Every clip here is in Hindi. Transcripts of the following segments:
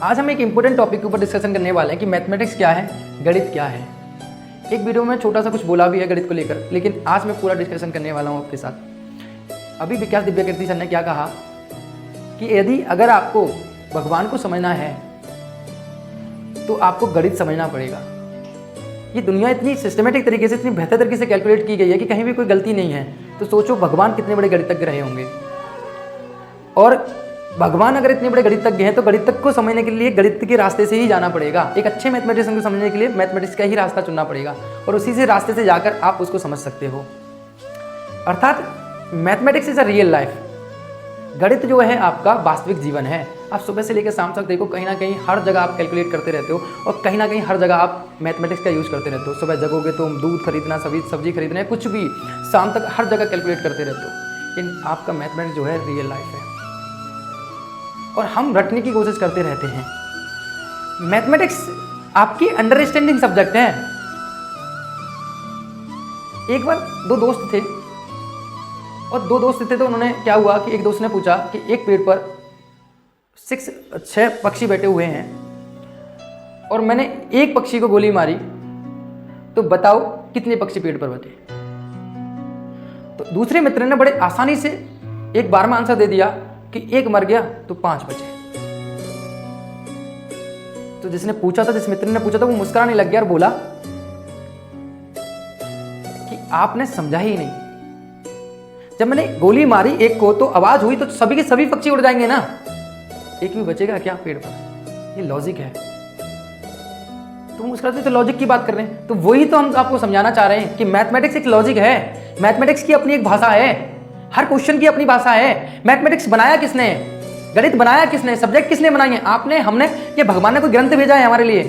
आज हम एक इम्पोर्टेंट टॉपिक के ऊपर डिस्कशन करने वाले हैं कि मैथमेटिक्स क्या है, गणित क्या है। एक वीडियो में छोटा सा कुछ बोला भी है गणित को लेकर, लेकिन आज मैं पूरा डिस्कशन करने वाला हूँ आपके साथ। अभी विकास दिव्यकीर्ति सर ने क्या कहा कि यदि अगर आपको भगवान को समझना है तो आपको गणित समझना पड़ेगा। ये दुनिया इतनी सिस्टमेटिक तरीके से, इतनी बेहतर तरीके से कैलकुलेट की गई है कि कहीं भी कोई गलती नहीं है। तो सोचो भगवान कितने बड़े गणितज्ञ रहे होंगे, और भगवान अगर इतने बड़े गणितज्ञ हैं तो गणितज्ञ को समझने के लिए गणित के रास्ते से ही जाना पड़ेगा। एक अच्छे मैथमेटिशियन को समझने के लिए मैथमेटिक्स का ही रास्ता चुनना पड़ेगा, और उसी से रास्ते से जाकर आप उसको समझ सकते हो। अर्थात mathematics is a real life. गणित जो है आपका वास्तविक जीवन है। आप सुबह से लेकर शाम तक देखो, कहीं ना कहीं हर जगह आप कैलकुलेट करते रहते हो, और कहीं ना कहीं हर जगह आप मैथमेटिक्स का यूज़ करते रहते हो। सुबह जगोगे तो दूध खरीदना, सब्जी खरीदना, कुछ भी, शाम तक हर जगह कैलकुलेट करते रहते हो। लेकिन आपका मैथमेटिक्स जो है रियल लाइफ है, और हम रटने की कोशिश करते रहते हैं। मैथमेटिक्स आपकी अंडरस्टैंडिंग सब्जेक्ट है। एक बार दो दोस्त थे, और दो दोस्त थे तो उन्होंने क्या हुआ कि एक दोस्त ने पूछा कि एक पेड़ पर 6 पक्षी बैठे हुए हैं, और मैंने एक पक्षी को गोली मारी, तो बताओ कितने पक्षी पेड़ पर बचे। तो दूसरे मित्र ने बड़े आसानी से एक बार में आंसर दे दिया कि एक मर गया तो 5 बचे। तो जिसने पूछा था, जिस मित्र ने पूछा था, वो मुस्कुराने लग गया और बोला कि आपने समझा ही नहीं। जब मैंने गोली मारी एक को तो आवाज हुई, तो सभी के सभी पक्षी उड़ जाएंगे ना, एक भी बचेगा क्या पेड़ पर? ये लॉजिक है। तुम मुस्कुराते तो लॉजिक की बात कर रहे हैं। तो वही तो हम आपको समझाना चाह रहे हैं कि मैथमेटिक्स एक लॉजिक है। मैथमेटिक्स की अपनी एक भाषा है, हर क्वेश्चन की अपनी भाषा है। मैथमेटिक्स बनाया किसने? गणित बनाया किसने? सब्जेक्ट किसने बनाई है? आपने, हमने, ये भगवान ने कोई ग्रंथ भेजा है हमारे लिए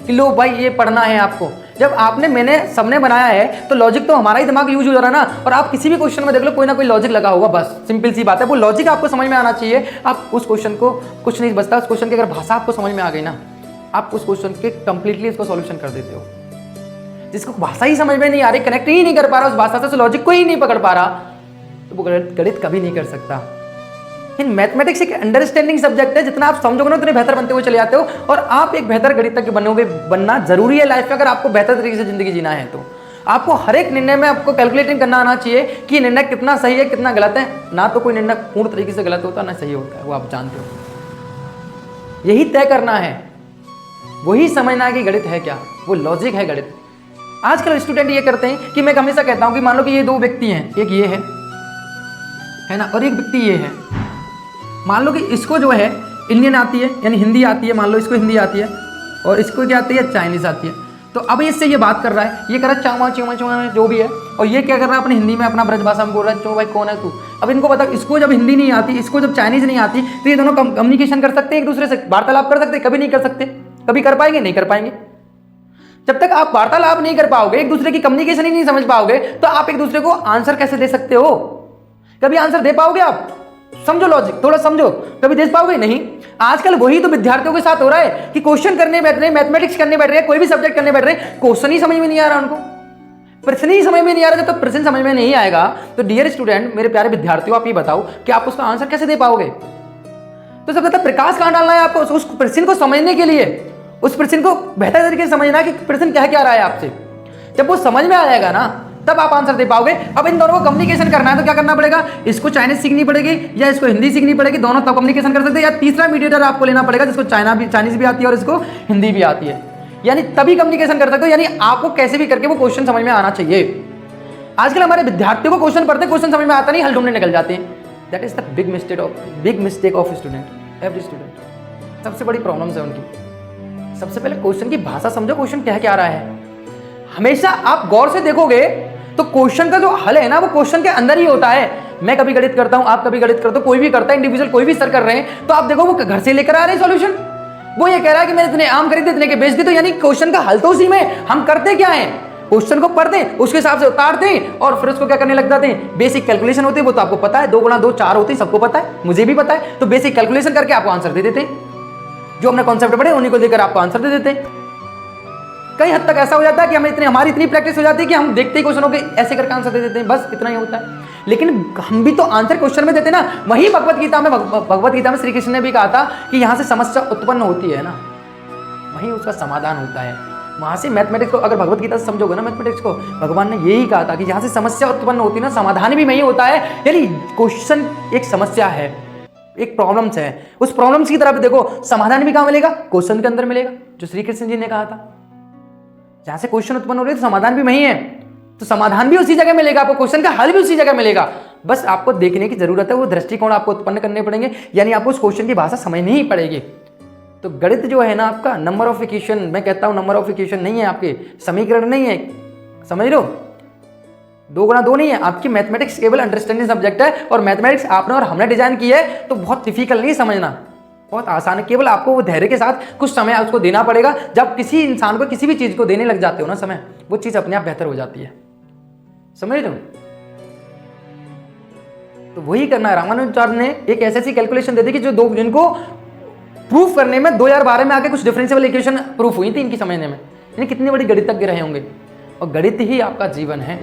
कि लो भाई ये पढ़ना है आपको? जब आपने, मैंने, सबने बनाया है तो लॉजिक तो हमारा ही दिमाग यूज हो जा रहा है ना। और आप किसी भी क्वेश्चन में देख लो, कोई ना कोई लॉजिक लगा होगा। बस सिंपल सी बात है, वो लॉजिक आपको समझ में आना चाहिए। आप उस क्वेश्चन को, कुछ नहीं बचता उस क्वेश्चन की अगर भाषा आपको समझ में आ गई ना, आप उस क्वेश्चन के कंप्लीटली इसको सॉल्यूशन कर देते हो। जिसको भाषा ही समझ में नहीं आ रही, कनेक्ट ही नहीं कर पा रहा उस भाषा से, लॉजिक को ही नहीं पकड़ पा रहा, तो वो गणित कभी नहीं कर सकता। इन मैथमेटिक्स एक अंडरस्टैंडिंग सब्जेक्ट है। जितना आप समझोगे ना उतने बेहतर बनते हुए चले जाते हो, और आप एक बेहतर गणितज्ञ बनोगे। बनना जरूरी है लाइफ में, अगर आपको बेहतर तरीके से जिंदगी जीना है तो। आपको हर एक निर्णय में आपको कैलकुलेटिंग करना आना चाहिए कि निर्णय कितना सही है, कितना गलत है। ना तो कोई निर्णय पूर्ण तरीके से गलत होता, ना सही होता है, वो आप जानते हो। यही तय करना है, वही समझना है कि गणित है क्या, वो लॉजिक है गणित। आजकल स्टूडेंट ये करते हैं कि मैं हमेशा कहता हूं कि मान लो कि ये दो व्यक्ति हैं, एक ये है ना, और एक व्यक्ति ये है। मान लो कि इसको जो है इंडियन आती है, यानी हिंदी आती है, मान लो इसको हिंदी आती है, और इसको क्या आती है? चाइनीज़ आती है। तो अब इससे ये बात कर रहा है, ये कर रहा है चावा चीवा चीवा जो भी है, और ये क्या कर रहा है? अपनी हिंदी में, अपना ब्रज भाषा में बोल रहा है, चो भाई कौन है तू। अब इनको बताओ, इसको जब हिंदी नहीं आती, इसको जब चाइनीज़ नहीं आती, तो ये दोनों कम्युनिकेशन कर सकते हैं, एक दूसरे से वार्तालाप कर सकते हैं? कभी नहीं कर सकते। कभी कर पाएंगे? नहीं कर पाएंगे। जब तक आप वार्तालाप नहीं कर पाओगे, एक दूसरे की कम्युनिकेशन ही नहीं समझ पाओगे, तो आप एक दूसरे को आंसर कैसे दे सकते हो? कभी आंसर दे पाओगे आप? समझो लॉजिक, थोड़ा समझो, कभी दे पाओगे? नहीं। आजकल वही तो विद्यार्थियों के साथ हो रहा है कि क्वेश्चन करने बैठ रहे हैं, मैथमेटिक्स करने बैठ रहे हैं, कोई भी सब्जेक्ट करने बैठ रहे हैं, क्वेश्चन ही समझ में नहीं आ रहा उनको, प्रश्न ही समझ में नहीं आ रहा। जब तक प्रश्न समझ में नहीं आएगा तो डियर स्टूडेंट, मेरे प्यारे विद्यार्थियों, आप ये बताओ कि आप उसका आंसर कैसे दे पाओगे? तो सबसे पहले प्रकाश कहां डालना है आपको उस प्रश्न को समझने के लिए, उस प्रश्न को बेहतर तरीके से समझना कि प्रश्न क्या रहा है आपसे। जब वो समझ में आ जाएगा ना, तब आप आंसर दे पाओगे। अब इन दोनों को कम्युनिकेशन करना है तो क्या करना पड़ेगा? इसको चाइनीज सीखनी पड़ेगी या इसको हिंदी सीखनी पड़ेगी, दोनों तब कम्युनिकेशन कर सकते हैं। या तीसरा मीडिएटर आपको लेना पड़ेगा जिसको चाइनीज भी आती है और इसको हिंदी भी आती है, यानी तभी कम्युनिकेशन कर सकते हो। यानी आपको कैसे भी करके वो क्वेश्चन समझ में आना चाहिए। आजकल हमारे विद्यार्थियों को क्वेश्चन पढ़ते, क्वेश्चन समझ में आता नहीं, हल ढूंढने निकल जाते हैं। That is the big mistake of student, every student. सबसे बड़ी प्रॉब्लम है उनकी। सबसे पहले क्वेश्चन की भाषा समझो, क्वेश्चन क्या रहा है। हमेशा आप गौर से देखोगे तो क्वेश्चन का जो हल है ना, वो क्वेश्चन के अंदर ही होता है। मैं कभी गणित करता हूं, आप कभी गणित करते हो, कोई भी करता है, इंडिविजुअल कोई भी सर कर रहे हैं, तो आप देखो वो घर से लेकर आ रहे हैं सॉल्यूशन। वो ये कह रहा है कि मैंने इतने आम खरीदे, इतने के बेच दिए, तो यानी क्वेश्चन का हल तो उसी में। हम करते क्या है? क्वेश्चन को पढ़ते, उसके हिसाब से उतारते हैं, और फिर उसको क्या करने लग जाते हैं? बेसिक कैलकुलेशन होती है, वो तो आपको पता है, 2 गुणा 2 4 होती है, सबको पता है, मुझे भी पता है। तो बेसिक कैलकुलेशन करके आपको आंसर दे देते हैं, जो हमने कॉन्सेप्ट पढ़े उन्हीं को लेकर आपको आंसर दे देते हैं। कई हद तक ऐसा हो जाता है कि हमारी इतनी प्रैक्टिस हो जाती है कि हम देखते ही क्वेश्चनों के ऐसे करके आंसर दे देते हैं, बस इतना ही होता है। लेकिन हम भी तो आंसर क्वेश्चन में देते ना। वही भगवत गीता में श्री कृष्ण ने भी कहा था कि यहाँ से समस्या उत्पन्न होती है ना, वहीं उसका समाधान होता है। वहां से मैथमेटिक्स को अगर भगवत गीता से समझोगे ना, मैथमेटिक्स को, भगवान ने यही कहा था कि जहां से समस्या उत्पन्न होती है ना, समाधान भी वही होता है। यानी क्वेश्चन एक समस्या है, एक प्रॉब्लम्स है, उस प्रॉब्लम्स की तरफ देखो, समाधान भी कहां मिलेगा? क्वेश्चन के अंदर मिलेगा, जो श्री कृष्ण जी ने कहा था। जहां से क्वेश्चन उत्पन्न हो रही है तो समाधान भी वही है, तो समाधान भी उसी जगह मिलेगा आपको, क्वेश्चन का हल भी उसी जगह मिलेगा। बस आपको देखने की जरूरत है, वो दृष्टिकोण आपको उत्पन्न करने पड़ेंगे, यानी आपको उस क्वेश्चन की भाषा समझनी ही पड़ेगी। तो गणित जो है ना आपका, नंबर ऑफ इक्वेशन, मैं कहता हूं नंबर ऑफ इक्वेशन नहीं है, आपके समीकरण नहीं है, समझ लो, 2 गुणा 2 नहीं है। आपकी मैथमेटिक्स केवल अंडरस्टैंडिंग सब्जेक्ट है, और मैथमेटिक्स आपने और हमने डिजाइन की है तो बहुत डिफिकल्ट नहीं समझना, बहुत आसान है। केवल आपको वो धैर्य के साथ कुछ समय उसको देना पड़ेगा। जब किसी इंसान को किसी भी चीज को देने लग जाते हो ना समय, वो चीज अपने आप बेहतर हो जाती है, समझ लो। तो वही करना है। रामानुजाचार्य ने एक ऐसी कैलकुलेशन दे दी कि जो जिनको प्रूफ करने में 2012 में आके कुछ डिफरेंशियल इक्वेशन प्रूफ हुई थी इनकी समझने में। यानी कितनी बड़ी गणितज्ञ रहे होंगे, और गणित ही आपका जीवन है।